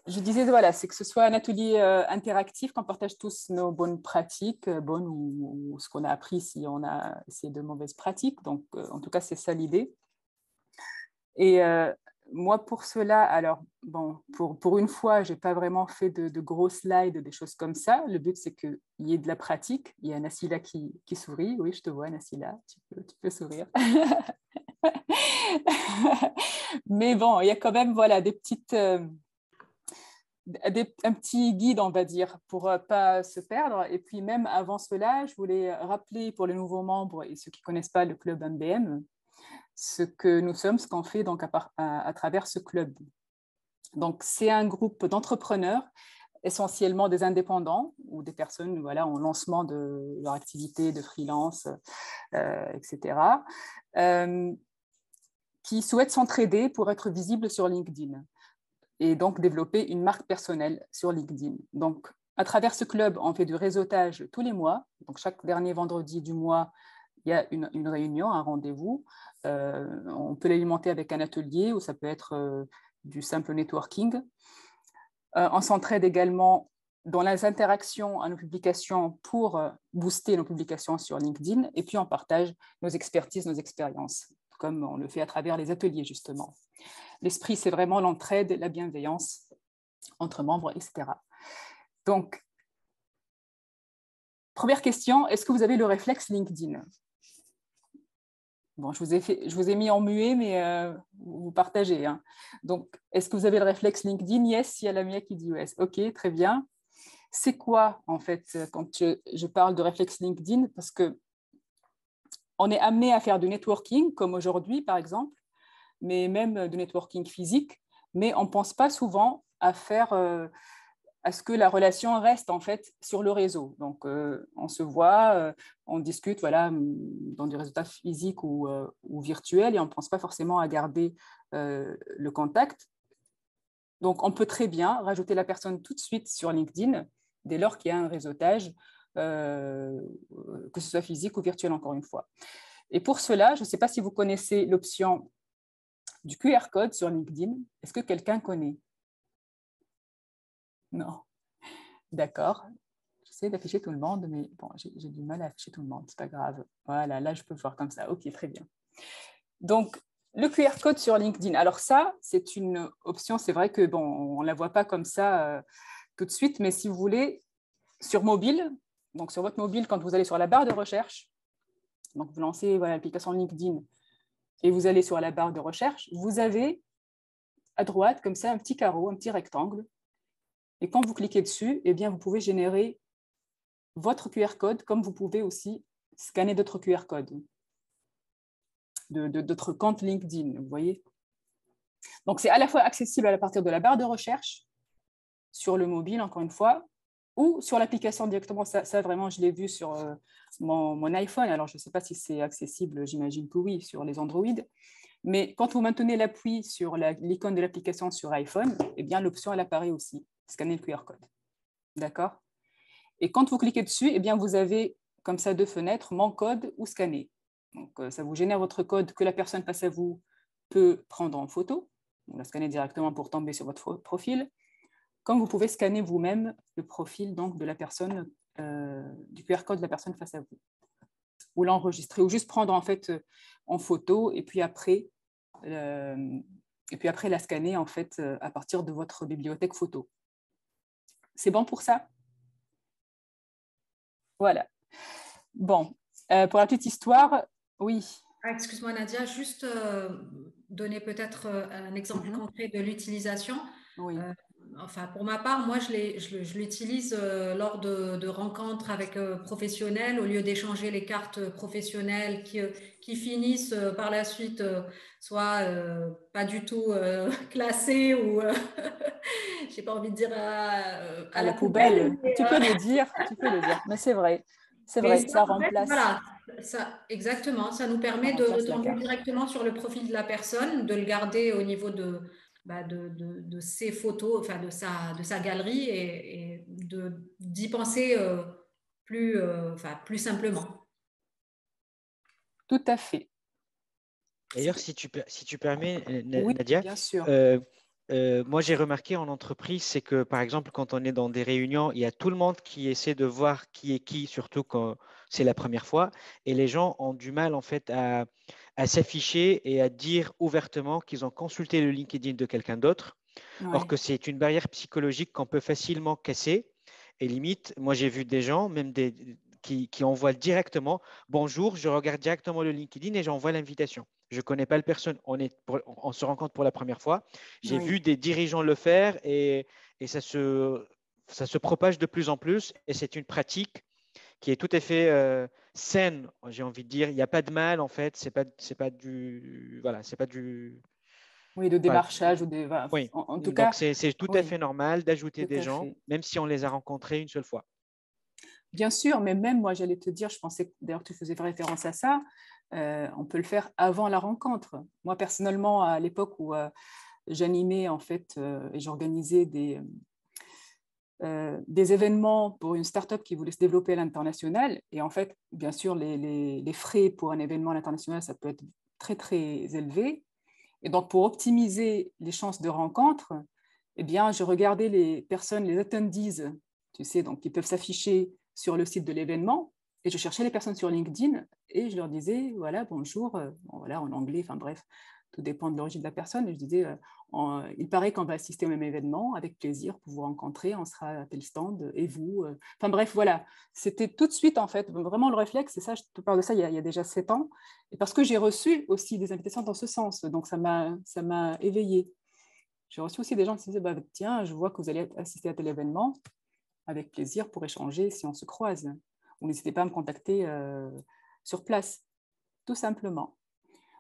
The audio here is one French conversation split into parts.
je disais, voilà, c'est que ce soit un atelier interactif, qu'on partage tous nos bonnes pratiques, bonnes ou ce qu'on a appris si on a essayé de mauvaises pratiques. Donc, en tout cas, c'est ça l'idée. Et moi, pour cela, alors, bon, pour une fois, je n'ai pas vraiment fait de gros slides, des choses comme ça. Le but, c'est qu'il y ait de la pratique. Il y a Nassila qui sourit. Oui, je te vois, Nassila, tu peux sourire. Mais bon, il y a quand même voilà, des petites... un petit guide, on va dire, pour ne pas se perdre. Et puis même avant cela, je voulais rappeler pour les nouveaux membres et ceux qui ne connaissent pas le club MBM, ce que nous sommes, ce qu'on fait donc à travers ce club. Donc, c'est un groupe d'entrepreneurs, essentiellement des indépendants ou des personnes voilà, en lancement de leur activité de freelance, etc., qui souhaitent s'entraider pour être visibles sur LinkedIn et donc développer une marque personnelle sur LinkedIn. Donc, à travers ce club, on fait du réseautage tous les mois. Donc, chaque dernier vendredi du mois, il y a une réunion, un rendez-vous. On peut l'alimenter avec un atelier ou ça peut être du simple networking. On s'entraide également dans les interactions à nos publications pour booster nos publications sur LinkedIn. Et puis, on partage nos expertises, nos expériences, comme on le fait à travers les ateliers, justement. L'esprit, c'est vraiment l'entraide, la bienveillance entre membres, etc. Donc, première question, est-ce que vous avez le réflexe LinkedIn? Bon, je vous ai mis en muet, mais vous partagez. Hein. Donc, est-ce que vous avez le réflexe LinkedIn? Yes, il y a la Mia qui dit yes. OK, très bien. C'est quoi, en fait, quand je parle de réflexe LinkedIn? Parce qu'on est amené à faire du networking, comme aujourd'hui, par exemple, mais même du networking physique, mais on ne pense pas souvent à faire, à ce que la relation reste en fait sur le réseau. Donc, on se voit, on discute voilà, dans du résultat physique ou virtuel et on ne pense pas forcément à garder le contact. Donc, on peut très bien rajouter la personne tout de suite sur LinkedIn dès lors qu'il y a un réseautage, que ce soit physique ou virtuel, encore une fois. Et pour cela, je ne sais pas si vous connaissez l'option du QR code sur LinkedIn. Est-ce que quelqu'un connaît? Non. D'accord. J'essaie d'afficher tout le monde, mais bon, j'ai du mal à afficher tout le monde. C'est pas grave. Voilà, là, je peux voir comme ça. OK, très bien. Donc, le QR code sur LinkedIn. Alors ça, c'est une option. C'est vrai que bon, on ne la voit pas comme ça tout de suite, mais si vous voulez, sur mobile, donc sur votre mobile, quand vous allez sur la barre de recherche, donc vous lancez voilà, l'application LinkedIn et vous allez sur la barre de recherche, vous avez à droite, comme ça, un petit carreau, un petit rectangle. Et quand vous cliquez dessus, eh bien, vous pouvez générer votre QR code, comme vous pouvez aussi scanner d'autres QR codes, d'autres comptes LinkedIn, vous voyez. Donc, c'est à la fois accessible à partir de la barre de recherche, sur le mobile, encore une fois, ou sur l'application directement. Ça vraiment, je l'ai vu sur mon iPhone. Alors, je ne sais pas si c'est accessible, j'imagine que oui, sur les Android. Mais quand vous maintenez l'appui sur l'icône de l'application sur iPhone, eh bien, l'option, elle apparaît aussi, scanner le QR code. D'accord? Et quand vous cliquez dessus, eh bien, vous avez comme ça deux fenêtres, mon code ou scanner. Donc, ça vous génère votre code que la personne face à vous peut prendre en photo. Vous la scannez directement pour tomber sur votre profil. Comme vous pouvez scanner vous-même le profil donc, de la personne, du QR code de la personne face à vous. Ou l'enregistrer, ou juste prendre en fait en photo et puis après la scanner en fait à partir de votre bibliothèque photo. C'est bon pour ça? Voilà. Bon, pour la petite histoire, oui. Ah, excuse-moi Nadia, juste donner peut-être un exemple concret de l'utilisation. Oui. Enfin, pour ma part, moi, je l'utilise lors de rencontres avec professionnels, au lieu d'échanger les cartes professionnelles qui finissent par la suite soit pas du tout classées ou, j'ai pas envie de dire à À la la poubelle. poubelle. Tu peux le dire, mais c'est vrai. C'est Mais vrai, ça, ça en fait, remplace, voilà, ça, exactement. Ça nous ça permet de remplace la retomber carte. directement sur le profil de la personne, de le garder au niveau de ses photos, enfin de sa galerie et d'y penser plus simplement. Tout à fait. D'ailleurs, si tu permets, Oui, Nadia, bien sûr. euh, moi, j'ai remarqué en entreprise, c'est que, par exemple, quand on est dans des réunions, il y a tout le monde qui essaie de voir qui est qui, surtout quand c'est la première fois. Et les gens ont du mal, en fait, à s'afficher et à dire ouvertement qu'ils ont consulté le LinkedIn de quelqu'un d'autre. Or Ouais, que c'est une barrière psychologique qu'on peut facilement casser. Et limite, moi, j'ai vu des gens, même qui envoient directement, bonjour, je regarde directement le LinkedIn et j'envoie l'invitation. Je ne connais pas la personne, on se rencontre pour la première fois. J'ai oui. vu des dirigeants le faire et ça se propage de plus en plus. Et c'est une pratique qui est tout à fait saine, j'ai envie de dire. Il n'y a pas de mal, en fait. C'est pas du, voilà, c'est pas du, Oui, de voilà. démarchage ou des. Voilà. Oui, En tout donc cas, c'est tout à oui, fait normal d'ajouter tout des à gens, fait. même si on les a rencontrés une seule fois. Bien sûr, mais même moi, j'allais te dire, je pensais d'ailleurs que tu faisais référence à ça, on peut le faire avant la rencontre. Moi, personnellement, à l'époque où j'animais en fait et j'organisais des événements pour une start-up qui voulait se développer à l'international, et en fait, bien sûr, les frais pour un événement à l'international, ça peut être très, très élevé. Et donc, pour optimiser les chances de rencontre, eh bien, je regardais les personnes, les attendees, tu sais, donc qui peuvent s'afficher sur le site de l'événement, et je cherchais les personnes sur LinkedIn et je leur disais, voilà, bonjour, bon, voilà, en anglais, enfin bref, tout dépend de l'origine de la personne. Et je disais, il paraît qu'on va assister au même événement, avec plaisir pour vous rencontrer, on sera à tel stand, et vous. Enfin bref, voilà, c'était tout de suite, en fait, vraiment le réflexe, et ça, je te parle de ça il y a déjà 7 ans, et parce que j'ai reçu aussi des invitations dans ce sens, donc ça m'a éveillée. J'ai reçu aussi des gens qui se disaient, bah, tiens, je vois que vous allez assister à tel événement, avec plaisir pour échanger si on se croise. Ou n'hésitez pas à me contacter sur place, tout simplement.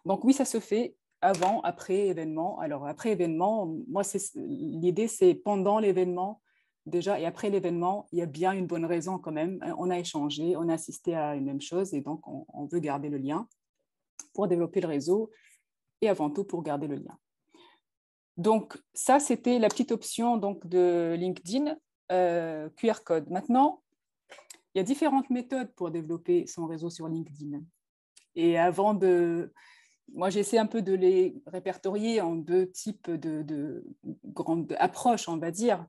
Donc oui, ça se fait avant, après événement. Alors après événement, moi, l'idée, c'est pendant l'événement déjà, et après l'événement, il y a bien une bonne raison quand même. On a échangé, on a assisté à une même chose, et donc on veut garder le lien pour développer le réseau, et avant tout pour garder le lien. Donc ça, c'était la petite option donc, de LinkedIn, QR code. Maintenant, il y a différentes méthodes pour développer son réseau sur LinkedIn. Et avant de... Moi, j'essaie un peu de les répertorier en 2 types de grandes approches, on va dire.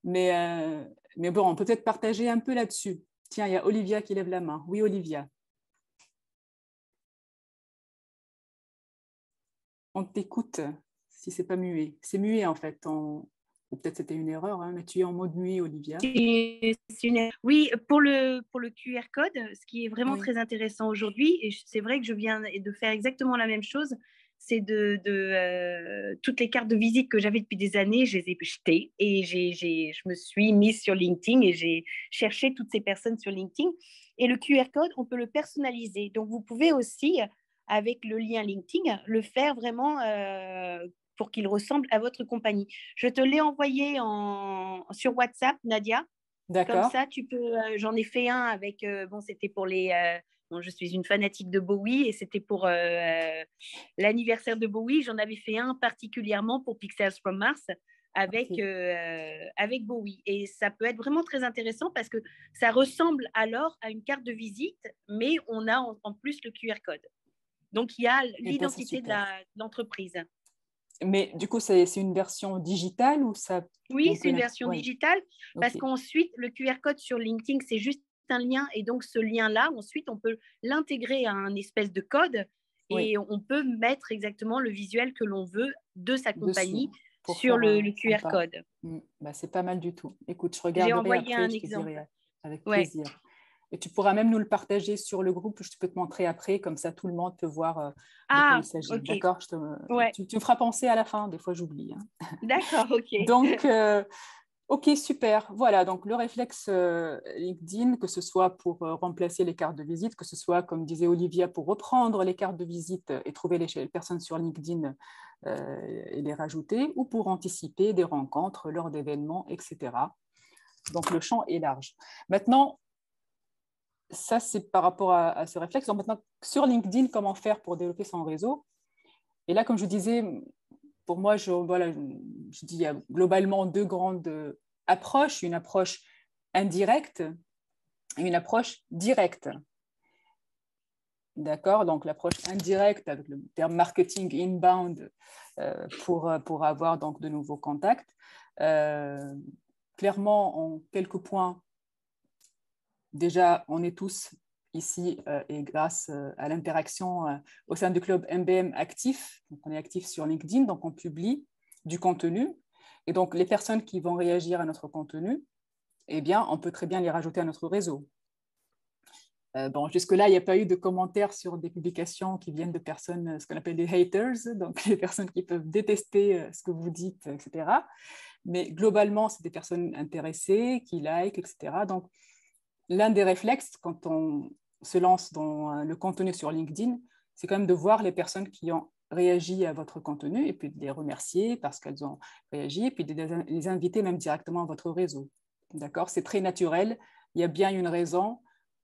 Mais bon, on peut peut-être partager un peu là-dessus. Tiens, il y a Olivia qui lève la main. Oui, Olivia. On t'écoute, si c'est pas muet. C'est muet, en fait. Ou peut-être c'était une erreur, hein, mais tu es en mode muet, Olivia. Oui, pour le QR code, ce qui est vraiment Oui. très intéressant aujourd'hui, et c'est vrai que je viens de faire exactement la même chose, c'est toutes les cartes de visite que j'avais depuis des années, je les ai jetées et je me suis mise sur LinkedIn et j'ai cherché toutes ces personnes sur LinkedIn. Et le QR code, on peut le personnaliser. Donc, vous pouvez aussi, avec le lien LinkedIn, le faire vraiment pour qu'il ressemble à votre compagnie. Je te l'ai envoyé sur WhatsApp, Nadia. Comme D'accord. ça, tu peux. J'en ai fait un avec. Bon, c'était pour les. Bon, je suis une fanatique de Bowie et c'était pour l'anniversaire de Bowie. J'en avais fait un particulièrement pour Pixels from Mars avec Bowie. Et ça peut être vraiment très intéressant parce que ça ressemble alors à une carte de visite, mais on a en plus le QR code. Donc, il y a l'identité de l'entreprise. Mais du coup, c'est une version digitale ou ça... Oui, c'est une version ouais. digitale parce Okay. qu'ensuite, le QR code sur LinkedIn, c'est juste un lien. Et donc, ce lien-là, ensuite, on peut l'intégrer à un espèce de code et on peut mettre exactement le visuel que l'on veut de sa compagnie sur le QR code. Bah, c'est pas mal du tout. Écoute, je J'ai regarderai envoyé après, un je te exemple. dirai avec plaisir. Et tu pourras même nous le partager sur le groupe, je peux te montrer après, comme ça tout le monde peut voir de quoi il s'agit. Ok. D'accord, tu me feras penser à la fin, des fois j'oublie. Hein. D'accord, ok. Donc, ok, super. Voilà, donc le réflexe LinkedIn, que ce soit pour remplacer les cartes de visite, que ce soit, comme disait Olivia, pour reprendre les cartes de visite et trouver les personnes sur LinkedIn et les rajouter, ou pour anticiper des rencontres lors d'événements, etc. Donc, le champ est large. Maintenant, ça, c'est par rapport à ce réflexe. Donc, maintenant, sur LinkedIn, comment faire pour développer son réseau? Et là, comme je disais, pour moi, je dis il y a globalement 2 grandes approches, une approche indirecte et une approche directe. D'accord? Donc, l'approche indirecte avec le terme marketing inbound pour avoir donc de nouveaux contacts. Clairement, en quelques points, déjà, on est tous ici et grâce à l'interaction au sein du club MBM actif. Donc, on est actif sur LinkedIn, donc on publie du contenu. Et donc, les personnes qui vont réagir à notre contenu, eh bien, on peut très bien les rajouter à notre réseau. Bon, jusque-là, il n'y a pas eu de commentaires sur des publications qui viennent de personnes, ce qu'on appelle des haters, donc les personnes qui peuvent détester ce que vous dites, etc. Mais globalement, c'est des personnes intéressées, qui like, etc. Donc, l'un des réflexes, quand on se lance dans le contenu sur LinkedIn, c'est quand même de voir les personnes qui ont réagi à votre contenu et puis de les remercier parce qu'elles ont réagi et puis de les inviter même directement à votre réseau. D'accord? C'est très naturel. Il y a bien une raison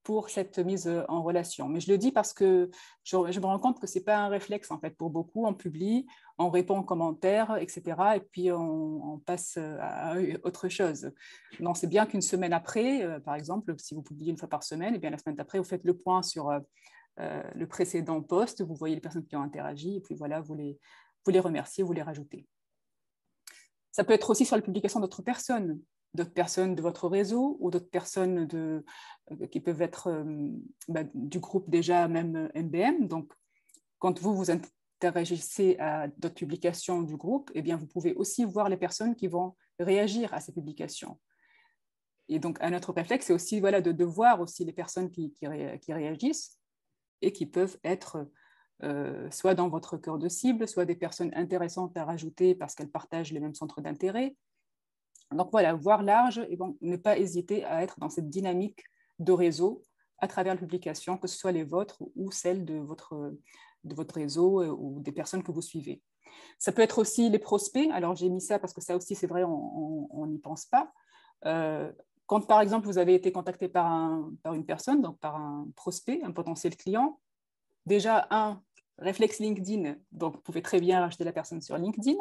pour cette mise en relation. Mais je le dis parce que je me rends compte que ce n'est pas un réflexe en fait pour beaucoup. On publie, on répond aux commentaires, etc. Et puis on passe à autre chose. Non, c'est bien qu'une semaine après, par exemple, si vous publiez une fois par semaine, et bien la semaine d'après, vous faites le point sur le précédent post, vous voyez les personnes qui ont interagi, et puis voilà, vous les remerciez, vous les rajoutez. Ça peut être aussi sur la publication d'autres personnes de votre réseau ou d'autres personnes qui peuvent être du groupe déjà même MBM. Donc, quand vous interagissez à d'autres publications du groupe, eh bien, vous pouvez aussi voir les personnes qui vont réagir à ces publications. Et donc, un autre réflexe, c'est aussi voilà, de voir aussi les personnes qui réagissent et qui peuvent être soit dans votre cœur de cible, soit des personnes intéressantes à rajouter parce qu'elles partagent les mêmes centres d'intérêt. Donc voilà, voir large et bon, ne pas hésiter à être dans cette dynamique de réseau à travers la publication, que ce soit les vôtres ou celles de votre réseau ou des personnes que vous suivez. Ça peut être aussi les prospects. Alors j'ai mis ça parce que ça aussi, c'est vrai, on n'y pense pas. Quand par exemple, vous avez été contacté par une personne, donc par un prospect, un potentiel client, déjà un réflexe LinkedIn, donc vous pouvez très bien rajouter la personne sur LinkedIn.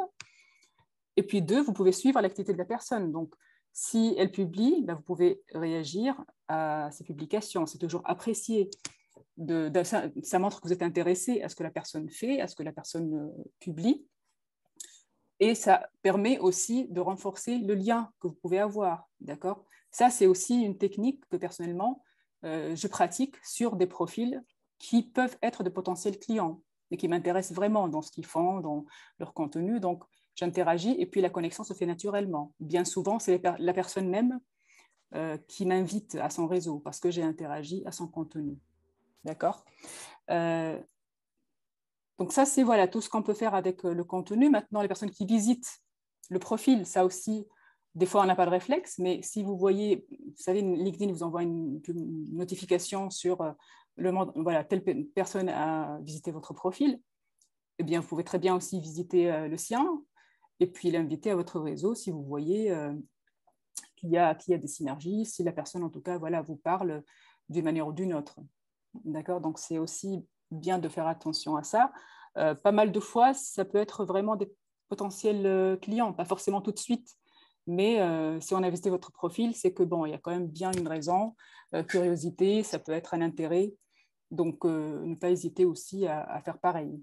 Et puis deux, vous pouvez suivre l'activité de la personne. Donc, si elle publie, ben, vous pouvez réagir à ses publications. C'est toujours apprécié. Ça montre que vous êtes intéressé à ce que la personne fait, à ce que la personne publie. Et ça permet aussi de renforcer le lien que vous pouvez avoir. D'accord ? Ça, c'est aussi une technique que personnellement, je pratique sur des profils qui peuvent être de potentiels clients et qui m'intéressent vraiment dans ce qu'ils font, dans leur contenu. Donc, j'interagis et puis la connexion se fait naturellement. Bien souvent, c'est la personne même qui m'invite à son réseau parce que j'ai interagi à son contenu. D'accord ? Donc ça, c'est voilà, tout ce qu'on peut faire avec le contenu. Maintenant, les personnes qui visitent le profil, ça aussi, des fois, on n'a pas de réflexe, mais si vous voyez, vous savez, LinkedIn vous envoie une notification sur voilà, telle personne a visité votre profil, eh bien, vous pouvez très bien aussi visiter le sien et puis l'inviter à votre réseau si vous voyez qu'il y a des synergies, si la personne, en tout cas, voilà, vous parle d'une manière ou d'une autre. D'accord ? Donc, c'est aussi bien de faire attention à ça. Pas mal de fois, ça peut être vraiment des potentiels clients, pas forcément tout de suite, mais si on a visité votre profil, c'est que bon, il y a quand même bien une raison, curiosité, ça peut être un intérêt, donc ne pas hésiter aussi à faire pareil.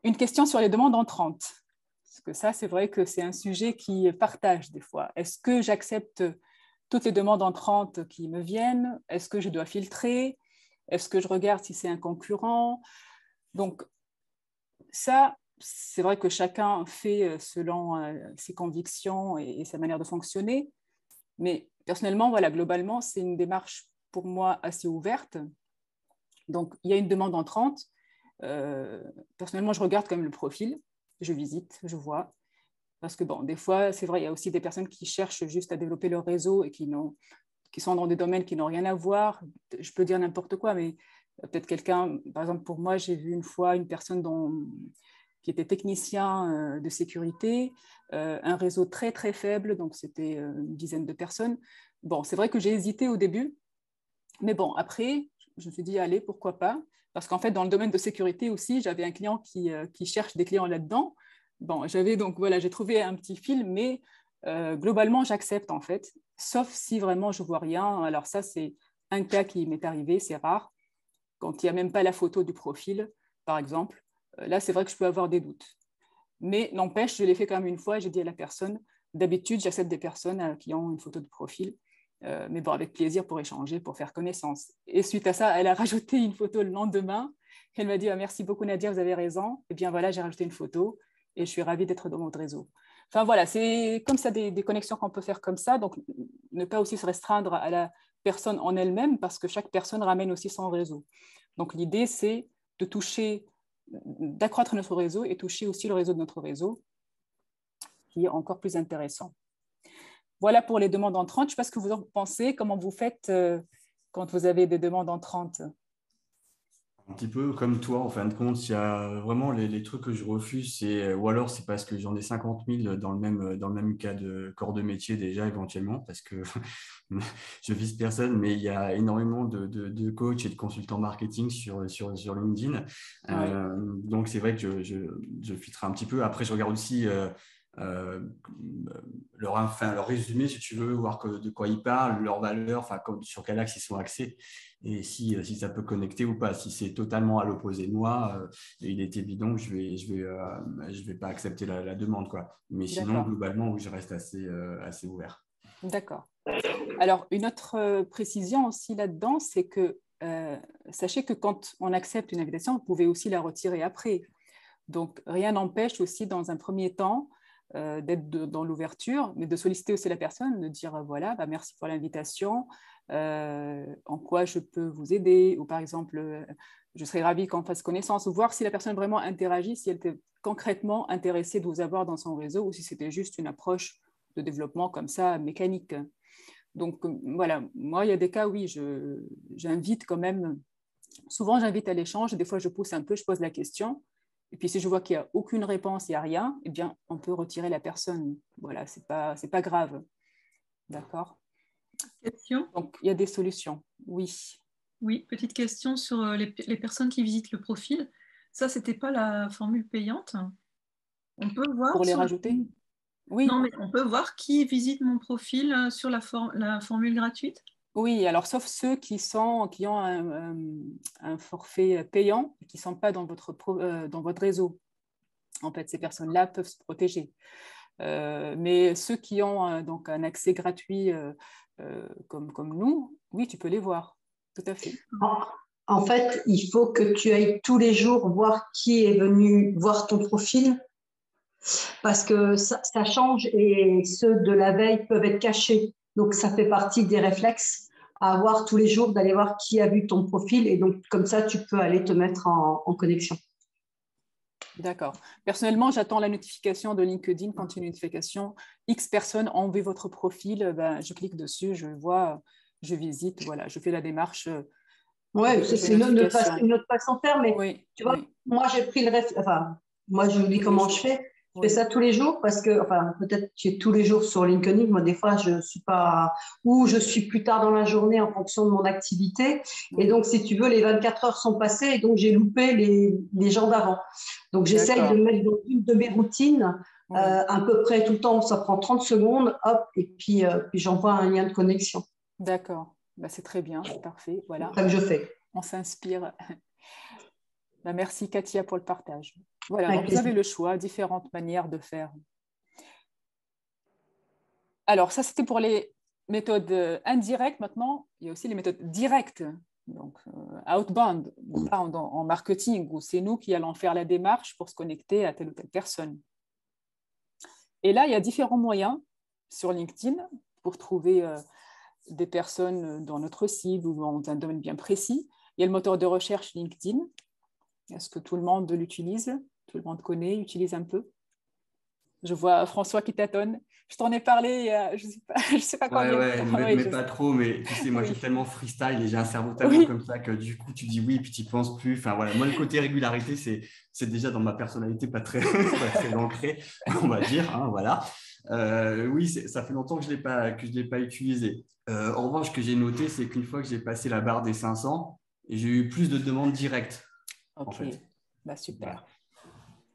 Une question sur les demandes entrantes, parce que ça, c'est vrai que c'est un sujet qui partage des fois. Est-ce que j'accepte toutes les demandes entrantes qui me viennent? Est-ce que je dois filtrer? Est-ce que je regarde si c'est un concurrent? Donc, ça, c'est vrai que chacun fait selon ses convictions et sa manière de fonctionner. Mais personnellement, voilà, globalement, c'est une démarche pour moi assez ouverte. Donc, il y a une demande entrante. Personnellement, je regarde quand même le profil. Je visite, je vois. Parce que, bon, des fois, c'est vrai, il y a aussi des personnes qui cherchent juste à développer leur réseau et qui sont dans des domaines qui n'ont rien à voir. Je peux dire n'importe quoi, mais peut-être quelqu'un, par exemple, pour moi, j'ai vu une fois une personne qui était technicien de sécurité, un réseau très, très faible, donc c'était une dizaine de personnes. Bon, c'est vrai que j'ai hésité au début, mais bon, après, je me suis dit, allez, pourquoi pas? Parce qu'en fait, dans le domaine de sécurité aussi, j'avais un client qui cherche des clients là-dedans. Bon, j'ai trouvé un petit fil, mais globalement, j'accepte en fait, sauf si vraiment je vois rien. Alors ça, c'est un cas qui m'est arrivé, c'est rare. quand il n'y a même pas la photo du profil, par exemple, là, c'est vrai que je peux avoir des doutes. Mais n'empêche, je l'ai fait quand même une fois et j'ai dit à la personne, d'habitude, j'accepte des personnes qui ont une photo de profil, mais bon, avec plaisir pour échanger, pour faire connaissance. Et suite à ça, elle a rajouté une photo le lendemain. Elle m'a dit, merci beaucoup Nadia, vous avez raison. Et bien voilà, j'ai rajouté une photo et je suis ravie d'être dans votre réseau. Enfin voilà, c'est comme ça des connexions qu'on peut faire comme ça. Donc, ne pas aussi se restreindre à la personne en elle-même parce que chaque personne ramène aussi son réseau. Donc, l'idée, c'est de toucher, d'accroître notre réseau et toucher aussi le réseau de notre réseau, qui est encore plus intéressant. Voilà pour les demandes entrantes. Je ne sais pas ce que vous en pensez, comment vous faites quand vous avez des demandes entrantes. Un petit peu comme toi, en fin de compte, il y a vraiment les trucs que je refuse, ou alors c'est parce que j'en ai 50 000 dans le même cas de corps de métier déjà éventuellement, parce que je vise personne, mais il y a énormément de coachs et de consultants marketing sur LinkedIn. Ouais. Donc c'est vrai que je filtre un petit peu. Après, je regarde aussi leur résumé, si tu veux, voir de quoi ils parlent, leurs valeurs, sur quel axe ils sont axés. Et si ça peut connecter ou pas. Si c'est totalement à l'opposé de moi, il est évident que je vais pas accepter la demande, quoi. Mais sinon, globalement, oui, je reste assez ouvert. D'accord. Alors, une autre précision aussi là-dedans, c'est que sachez que quand on accepte une invitation, vous pouvez aussi la retirer après. Donc, rien n'empêche aussi, dans un premier temps, d'être dans l'ouverture, mais de solliciter aussi la personne, de dire voilà, merci pour l'invitation, en quoi je peux vous aider, ou par exemple, je serais ravie qu'on fasse connaissance, ou voir si la personne vraiment interagit, si elle était concrètement intéressée de vous avoir dans son réseau, ou si c'était juste une approche de développement comme ça, mécanique. Donc voilà, moi, il y a des cas, oui, j'invite quand même, souvent j'invite à l'échange, des fois je pousse un peu, je pose la question. Et puis, si je vois qu'il n'y a aucune réponse, il n'y a rien, eh bien, on peut retirer la personne. Voilà, ce n'est pas grave. D'accord. Question. Donc, il y a des solutions. Oui. Oui, petite question sur les personnes qui visitent le profil. Ça, ce n'était pas la formule payante. On peut voir Pour les rajouter? Oui. Non, mais on peut voir qui visite mon profil sur la formule gratuite? Oui, alors sauf ceux qui ont un forfait payant et qui ne sont pas dans votre réseau. En fait, ces personnes-là peuvent se protéger. Mais ceux qui ont donc un accès gratuit comme nous, oui, tu peux les voir. Tout à fait. En fait, il faut que tu ailles tous les jours voir qui est venu voir ton profil parce que ça change et ceux de la veille peuvent être cachés. Donc, ça fait partie des réflexes à avoir tous les jours, d'aller voir qui a vu ton profil et donc comme ça, tu peux aller te mettre en connexion. D'accord. Personnellement, j'attends la notification de LinkedIn quand il y a une notification. X personnes ont vu votre profil, je clique dessus, je vois, je visite, voilà, je fais la démarche. Oui, c'est une autre façon de faire, mais oui, tu vois, moi j'ai pris moi je vous dis comment je fais. Je fais ça tous les jours parce que, peut-être que tous les jours sur LinkedIn, moi des fois je suis pas, ou je suis plus tard dans la journée en fonction de mon activité. Et donc, si tu veux, les 24 heures sont passées et donc j'ai loupé les gens d'avant. Donc, j'essaye de mettre dans une de mes routines, à peu près tout le temps, ça prend 30 secondes, hop, et puis j'envoie un lien de connexion. D'accord, c'est très bien, c'est parfait. Voilà. C'est ça que je fais. On s'inspire. Merci Katia pour le partage. Voilà, donc vous avez le choix, différentes manières de faire. Alors, ça, c'était pour les méthodes indirectes. Maintenant, il y a aussi les méthodes directes, donc outbound, en marketing, où c'est nous qui allons faire la démarche pour se connecter à telle ou telle personne. Et là, il y a différents moyens sur LinkedIn pour trouver des personnes dans notre cible ou dans un domaine bien précis. Il y a le moteur de recherche LinkedIn. Est-ce que tout le monde l'utilise? Tout le monde connaît, utilise un peu? Je vois François qui tâtonne. Je t'en ai parlé, je sais pas combien de temps. Mais pas trop, mais tu sais, moi, je suis tellement freestyle et j'ai un cerveau tellement comme ça que du coup, tu dis oui, puis tu n'y penses plus. Enfin, voilà. Moi, le côté régularité, c'est déjà dans ma personnalité pas très ancré, on va dire. Hein, voilà. Oui, ça fait longtemps que je l'ai pas utilisé. En revanche, ce que j'ai noté, c'est qu'une fois que j'ai passé la barre des 500, j'ai eu plus de demandes directes. Ok, en fait. Super. Voilà.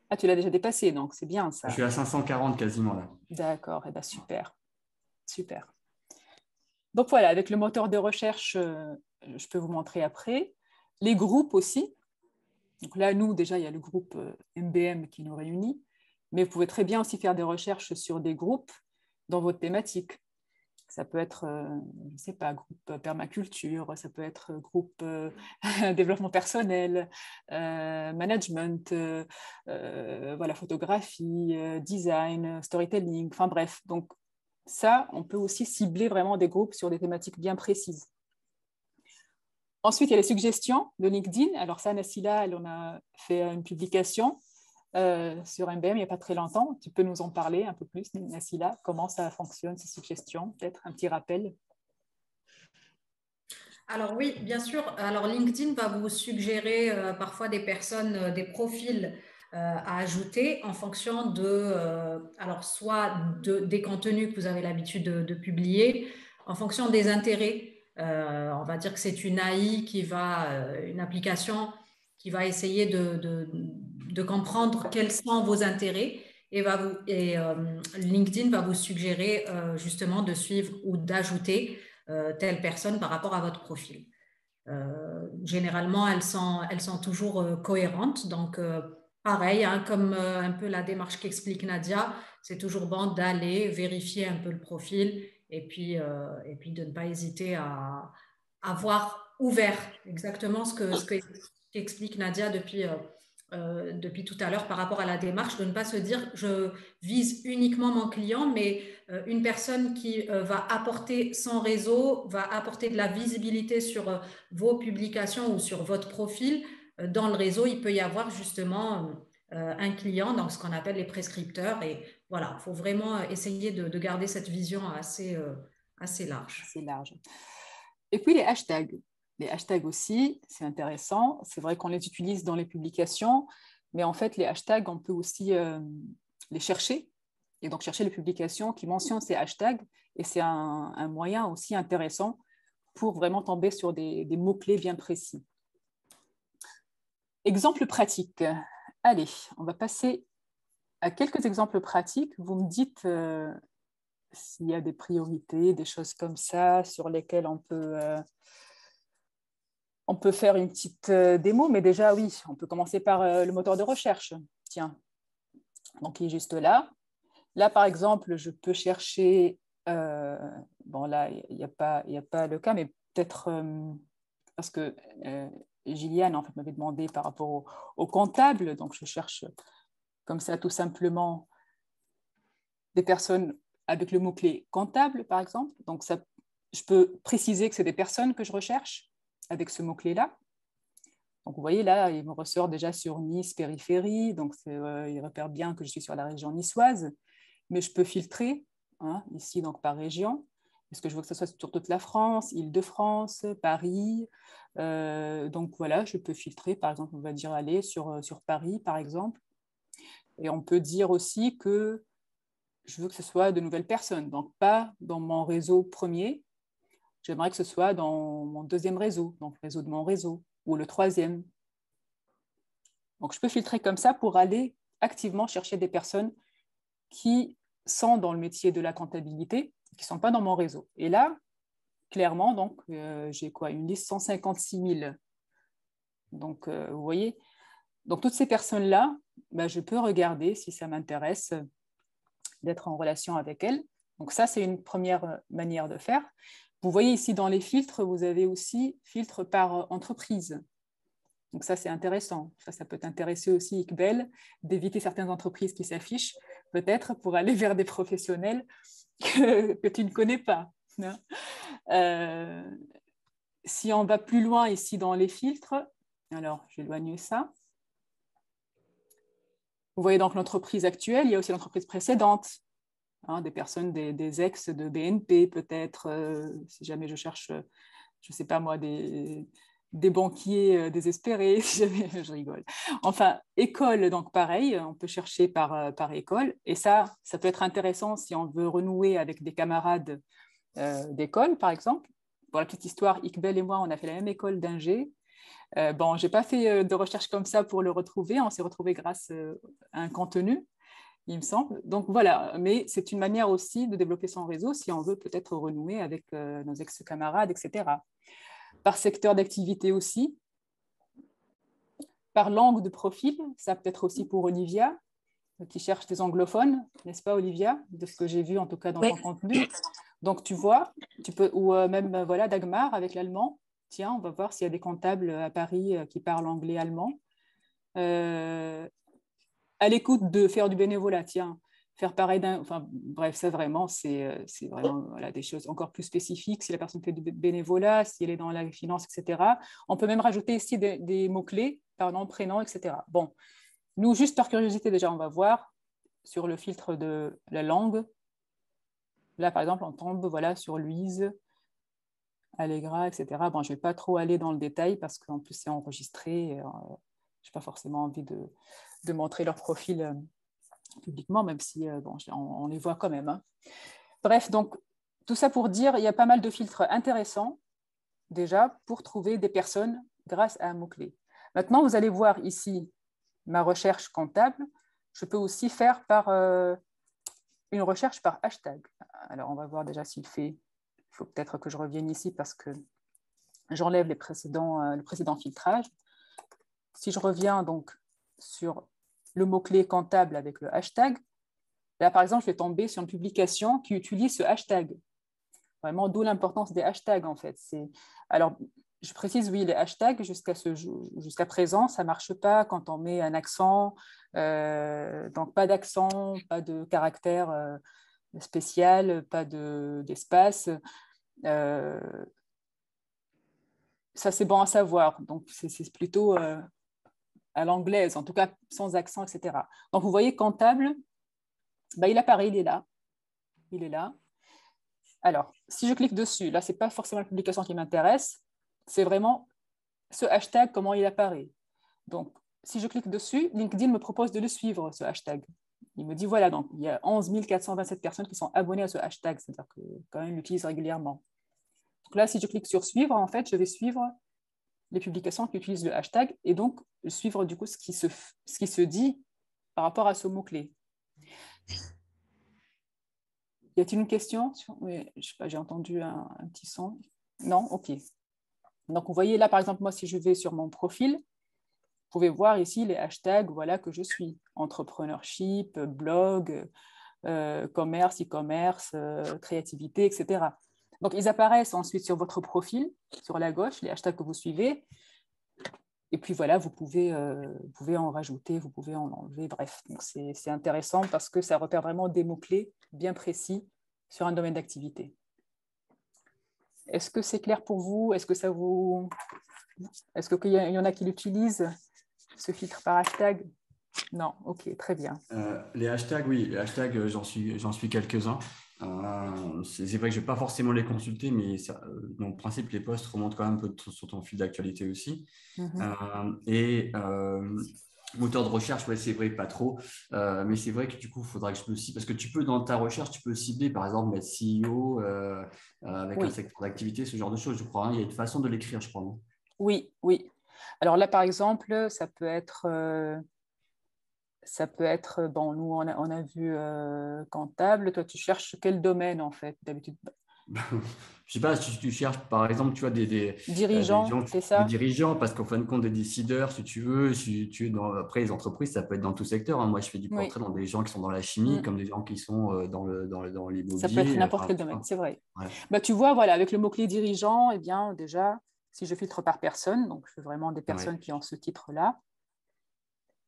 Ah, tu l'as déjà dépassé, donc c'est bien ça. Je suis à 540 quasiment là. D'accord, super. Super. Donc voilà, avec le moteur de recherche, je peux vous montrer après. Les groupes aussi. Donc là, nous, déjà, il y a le groupe MBM qui nous réunit, mais vous pouvez très bien aussi faire des recherches sur des groupes dans votre thématique. Ça peut être, je ne sais pas, groupe permaculture, ça peut être groupe développement personnel, management, voilà, photographie, design, storytelling, enfin bref. Donc ça, on peut aussi cibler vraiment des groupes sur des thématiques bien précises. Ensuite, il y a les suggestions de LinkedIn. Alors ça, Nassila, elle en a fait une publication sur MBM il n'y a pas très longtemps. Tu peux nous en parler un peu plus, Nassila, comment ça fonctionne, ces suggestions, peut-être un petit rappel. Alors oui, bien sûr. Alors LinkedIn va vous suggérer parfois des personnes, des profils à ajouter en fonction de, alors soit des contenus que vous avez l'habitude de publier, en fonction des intérêts. On va dire que c'est une AI qui va, une application qui va essayer de comprendre quels sont vos intérêts et LinkedIn va vous suggérer justement de suivre ou d'ajouter telle personne par rapport à votre profil. Généralement, elles sont toujours cohérentes. Donc, pareil, hein, comme un peu la démarche qu'explique Nadia, c'est toujours bon d'aller vérifier un peu le profil et puis de ne pas hésiter à voir ouvert exactement ce qu'explique Nadia depuis tout à l'heure par rapport à la démarche, de ne pas se dire je vise uniquement mon client, mais une personne qui va apporter son réseau, va apporter de la visibilité sur vos publications ou sur votre profil. Dans le réseau, il peut y avoir justement un client, donc ce qu'on appelle les prescripteurs. Et voilà, il faut vraiment essayer de garder cette vision assez large. Assez large. Et puis les hashtags. Les hashtags aussi, c'est intéressant. C'est vrai qu'on les utilise dans les publications, mais en fait, les hashtags, on peut aussi les chercher. Et donc, chercher les publications qui mentionnent ces hashtags. Et c'est un moyen aussi intéressant pour vraiment tomber sur des mots-clés bien précis. Exemple pratique. Allez, on va passer à quelques exemples pratiques. Vous me dites s'il y a des priorités, des choses comme ça sur lesquelles on peut faire une petite démo, mais déjà, oui, on peut commencer par le moteur de recherche. Tiens, donc il est juste là. Là, par exemple, je peux chercher, bon là, il n'y a pas le cas, mais peut-être parce que Gilliane, en fait, m'avait demandé par rapport au comptable, donc je cherche comme ça tout simplement des personnes avec le mot-clé comptable, par exemple. Donc, ça, je peux préciser que c'est des personnes que je recherche avec ce mot-clé-là. Donc, vous voyez, là, il me ressort déjà sur Nice, périphérie. Donc, il repère bien que je suis sur la région niçoise. Mais je peux filtrer, hein, ici, donc par région. Est-ce que je veux que ce soit sur toute la France, Île-de-France, Paris? Donc, voilà, je peux filtrer. Par exemple, on va dire aller sur Paris, par exemple. Et on peut dire aussi que je veux que ce soit de nouvelles personnes. Donc, pas dans mon réseau premier. J'aimerais que ce soit dans mon deuxième réseau, donc le réseau de mon réseau, ou le troisième. Donc, je peux filtrer comme ça pour aller activement chercher des personnes qui sont dans le métier de la comptabilité, qui ne sont pas dans mon réseau. Et là, clairement, donc, j'ai quoi? Une liste 156 000. Donc, vous voyez, donc toutes ces personnes-là, ben, je peux regarder si ça m'intéresse d'être en relation avec elles. Donc ça, c'est une première manière de faire. Vous voyez ici dans les filtres, vous avez aussi filtre par entreprise. Donc ça, c'est intéressant. Ça peut t'intéresser aussi, Iqbal, d'éviter certaines entreprises qui s'affichent, peut-être pour aller vers des professionnels que tu ne connais pas. Si on va plus loin ici dans les filtres, alors j'éloigne ça. Vous voyez donc l'entreprise actuelle, il y a aussi l'entreprise précédente. Hein, des personnes, des ex de BNP peut-être, si jamais je cherche, je ne sais pas moi, des banquiers désespérés, si jamais, je rigole. Enfin, école, donc pareil, on peut chercher par école, et ça peut être intéressant si on veut renouer avec des camarades d'école, par exemple. Pour la petite histoire, Iqbal et moi, on a fait la même école d'ingé. Bon, je n'ai pas fait de recherche comme ça pour le retrouver, on s'est retrouvés grâce à un contenu, il me semble. Donc voilà, mais c'est une manière aussi de développer son réseau si on veut peut-être renouer avec nos ex-camarades, etc. Par secteur d'activité aussi. par langue de profil. Ça peut être aussi pour Olivia, qui cherche des anglophones, n'est-ce pas, Olivia, de ce que j'ai vu en tout cas dans ton contenu. Donc, tu vois, tu peux, ou même voilà, Dagmar avec l'allemand. Tiens, on va voir s'il y a des comptables à Paris qui parlent anglais-allemand. À l'écoute de faire du bénévolat, tiens, faire pareil enfin bref, ça vraiment, c'est vraiment voilà, des choses encore plus spécifiques. Si la personne fait du bénévolat, si elle est dans la finance, etc. On peut même rajouter ici des mots-clés, par nom, prénom, etc. Bon, nous, juste par curiosité, déjà, on va voir sur le filtre de la langue. Là, par exemple, on tombe voilà, sur Louise, Allegra, etc. Bon, je ne vais pas trop aller dans le détail parce qu'en plus, c'est enregistré. Je n'ai pas forcément envie de montrer leur profil publiquement, même si bon, on les voit quand même. Hein. Bref, donc, tout ça pour dire, il y a pas mal de filtres intéressants, déjà, pour trouver des personnes grâce à un mot-clé. Maintenant, vous allez voir ici ma recherche comptable. Je peux aussi faire par une recherche par hashtag. Alors, on va voir déjà s'il fait. Il faut peut-être que je revienne ici parce que j'enlève le précédent filtrage. Si je reviens donc sur le mot-clé comptable avec le hashtag, là, par exemple, je vais tomber sur une publication qui utilise ce hashtag. Vraiment, d'où l'importance des hashtags, en fait. Alors, je précise, oui, les hashtags, jusqu'à présent, ça ne marche pas quand on met un accent. Donc, pas d'accent, pas de caractère spécial, pas d'espace. Ça, c'est bon à savoir. Donc, c'est plutôt à l'anglaise, en tout cas sans accent, etc. Donc, vous voyez, comptable, ben, il apparaît, il est là. Il est là. Alors, si je clique dessus, là, ce n'est pas forcément la publication qui m'intéresse, c'est vraiment ce hashtag, comment il apparaît. Donc, si je clique dessus, LinkedIn me propose de le suivre, ce hashtag. Il me dit, voilà, donc il y a 11 427 personnes qui sont abonnées à ce hashtag, c'est-à-dire que quand même, ils l'utilisent régulièrement. Donc là, si je clique sur suivre, en fait, je vais suivre les publications qui utilisent le hashtag et donc suivre du coup ce qui se dit par rapport à ce mot-clé. Y a-t-il une question? Oui, je sais pas, j'ai entendu un petit son. Non? OK. Donc, vous voyez là, par exemple, moi, si je vais sur mon profil, vous pouvez voir ici les hashtags voilà, que je suis. Entrepreneurship, blog, commerce, e-commerce, créativité, etc. Donc, ils apparaissent ensuite sur votre profil, sur la gauche, les hashtags que vous suivez. Et puis voilà, vous pouvez en rajouter, vous pouvez en enlever, bref. Donc, c'est intéressant parce que ça repère vraiment des mots-clés bien précis sur un domaine d'activité. Est-ce que c'est clair pour vous? Est-ce qu'il y en a qui l'utilisent, ce filtre par hashtag? Non, ok, très bien. Les hashtags, oui, les hashtags, j'en suis quelques-uns. C'est vrai que je ne vais pas forcément les consulter, mais dans le principe, les posts remontent quand même un peu sur ton fil d'actualité aussi. Moteur de recherche, ouais, c'est vrai, pas trop. Mais c'est vrai que du coup, il faudra que je me cible. Parce que tu peux, dans ta recherche, tu peux cibler, par exemple, mettre CEO avec un secteur d'activité, ce genre de choses, je crois. Hein. Il y a une façon de l'écrire, je crois. Non? Oui, oui. Alors là, par exemple, ça peut être, bon, nous, on a vu comptable. Toi, tu cherches quel domaine, en fait, d'habitude? Je sais pas, si tu cherches, par exemple, tu vois, des dirigeants, c'est ça? Des dirigeants, parce qu'en fin de compte, des décideurs, si tu veux, après, les entreprises, ça peut être dans tout secteur. Hein. Moi, je fais du portrait dans des gens qui sont dans la chimie, comme des gens qui sont dans l'immobilier. Ça peut être n'importe quel domaine, c'est vrai. Ouais. Bah, tu vois, voilà, avec le mot-clé dirigeant, eh bien, déjà, si je filtre par personne, donc je fais vraiment des personnes qui ont ce titre-là,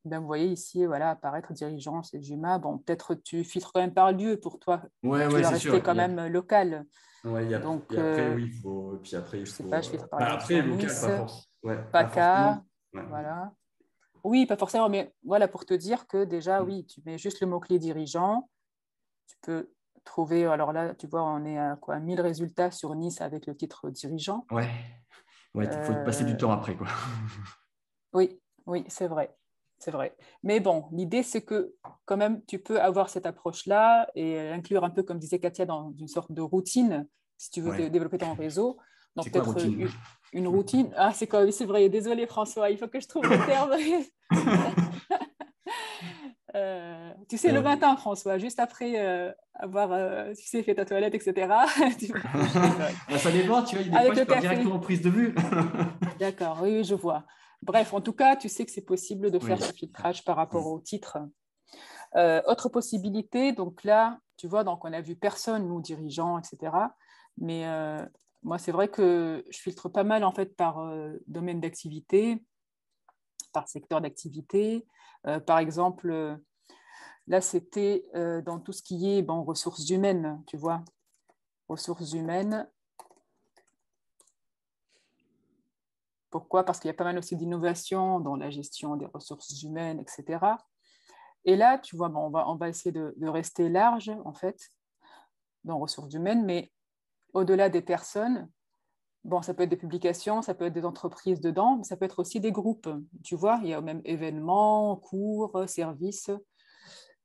ben, vous voyez ici, voilà, apparaître dirigeant, c'est Juma. Bon, peut-être tu filtres quand même par lieu pour toi. Tu vas rester quand même local. Oui, donc, et après, oui, il faut. Puis après, il faut. Je sais pas, je filtre par après, local, Nice, pas forcément. Voilà. Oui, pas forcément, mais voilà, pour te dire que déjà, oui, tu mets juste le mot-clé dirigeant. Tu peux trouver, alors là, tu vois, on est à quoi, 1000 résultats sur Nice avec le titre dirigeant. Ouais, il faut passer du temps après, quoi. Oui, c'est vrai. C'est vrai. Mais bon, l'idée, c'est que quand même, tu peux avoir cette approche-là et inclure un peu, comme disait Katia, dans une sorte de routine, si tu veux développer ton réseau. Donc, peut-être une routine. Ah, c'est quoi? Oui, c'est vrai. Désolé, François, il faut que je trouve le terme. Tu sais, le matin, François, juste après avoir fait ta toilette, etc. Ça dépend, tu vois, il y a des fois, je pars directement en prise de vue. D'accord, oui, je vois. Bref, en tout cas, tu sais que c'est possible de faire ce filtrage par rapport au titre. Autre possibilité, donc là, tu vois, donc on a vu personne, nous, dirigeants, etc. Mais moi, c'est vrai que je filtre pas mal, en fait, par domaine d'activité, par secteur d'activité. Par exemple, là, c'était dans tout ce qui est ressources humaines, tu vois. Ressources humaines. Pourquoi? Parce qu'il y a pas mal aussi d'innovation dans la gestion des ressources humaines, etc. Et là, tu vois, on va essayer de rester large, en fait, dans ressources humaines, mais au-delà des personnes, ça peut être des publications, ça peut être des entreprises dedans, mais ça peut être aussi des groupes. Tu vois, il y a même événements, cours, services,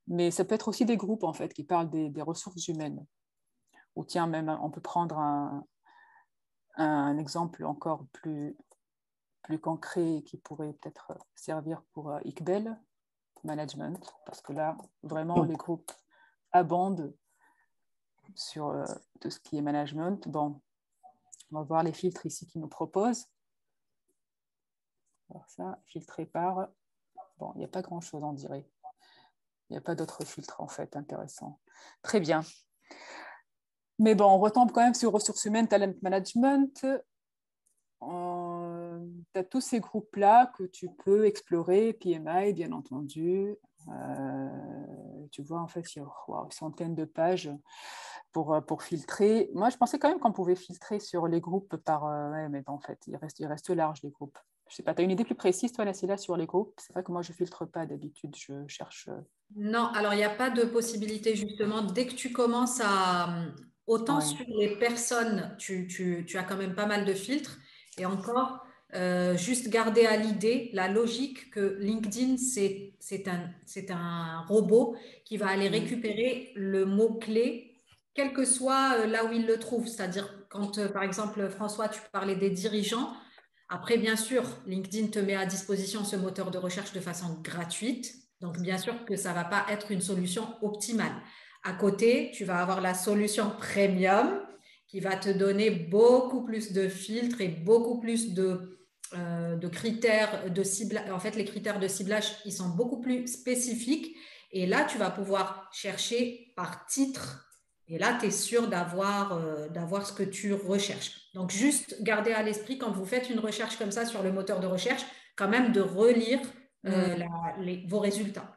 mais ça peut être aussi des groupes, en fait, qui parlent des ressources humaines. Ou tiens, même, on peut prendre un exemple encore plus concret qui pourrait peut-être servir pour ICBEL, management, parce que là, vraiment, les groupes abondent sur tout ce qui est management. Bon, on va voir les filtres ici qu'ils nous proposent. Alors ça, filtré par... Bon, il n'y a pas grand-chose, on dirait. Il n'y a pas d'autres filtres, en fait, intéressants. Très bien. Mais bon, on retombe quand même sur ressources humaines, talent management. Tu as tous ces groupes-là que tu peux explorer, PMI, bien entendu. Tu vois, en fait, il y a une centaine de pages pour filtrer. Moi, je pensais quand même qu'on pouvait filtrer sur les groupes par... mais bon, en fait, il reste large, les groupes. Je sais pas, tu as une idée plus précise, toi, Nassila, sur les groupes? C'est vrai que moi, je ne filtre pas d'habitude, je cherche... Non, alors il n'y a pas de possibilité justement. Dès que tu commences à... Autant sur les personnes, tu as quand même pas mal de filtres. Et encore, juste garder à l'idée la logique que LinkedIn, c'est un robot qui va aller récupérer le mot-clé, quel que soit là où il le trouve. C'est-à-dire quand, par exemple, François, tu parlais des dirigeants. Après, bien sûr, LinkedIn te met à disposition ce moteur de recherche de façon gratuite. Donc, bien sûr que ça ne va pas être une solution optimale. À côté, tu vas avoir la solution premium qui va te donner beaucoup plus de filtres et beaucoup plus de critères de ciblage. En fait, les critères de ciblage, ils sont beaucoup plus spécifiques. Et là, tu vas pouvoir chercher par titre. Et là, tu es sûr d'avoir ce que tu recherches. Donc, juste garder à l'esprit quand vous faites une recherche comme ça sur le moteur de recherche, quand même de relire vos résultats.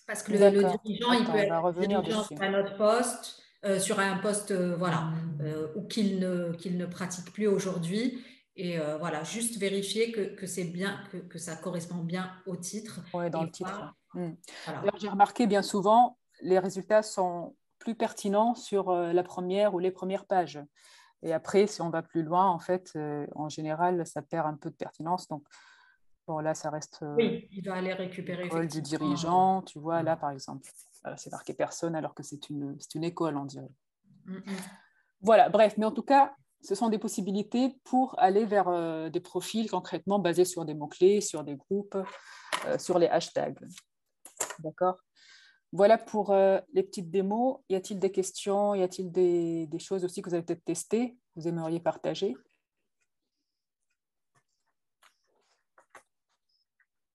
Parce que le dirigeant, il peut être dirigeant sur un autre poste, sur un poste ou qu'il ne pratique plus aujourd'hui. Et voilà, juste vérifier que c'est bien, que ça correspond bien au titre. Oui, dans le titre. Voilà. J'ai remarqué bien souvent, les résultats sont plus pertinents sur la première ou les premières pages. Et après, si on va plus loin, en fait, en général, ça perd un peu de pertinence. Donc, bon, là, ça reste oui, il va aller récupérer l'école du dirigeant. Tu vois, là, par exemple, c'est marqué personne alors que c'est une école, on dirait. Voilà, bref. Mais en tout cas, ce sont des possibilités pour aller vers des profils concrètement basés sur des mots-clés, sur des groupes, sur les hashtags. D'accord? Voilà pour les petites démos. Y a-t-il des questions? Y a-t-il des choses aussi que vous avez peut-être testées, que vous aimeriez partager?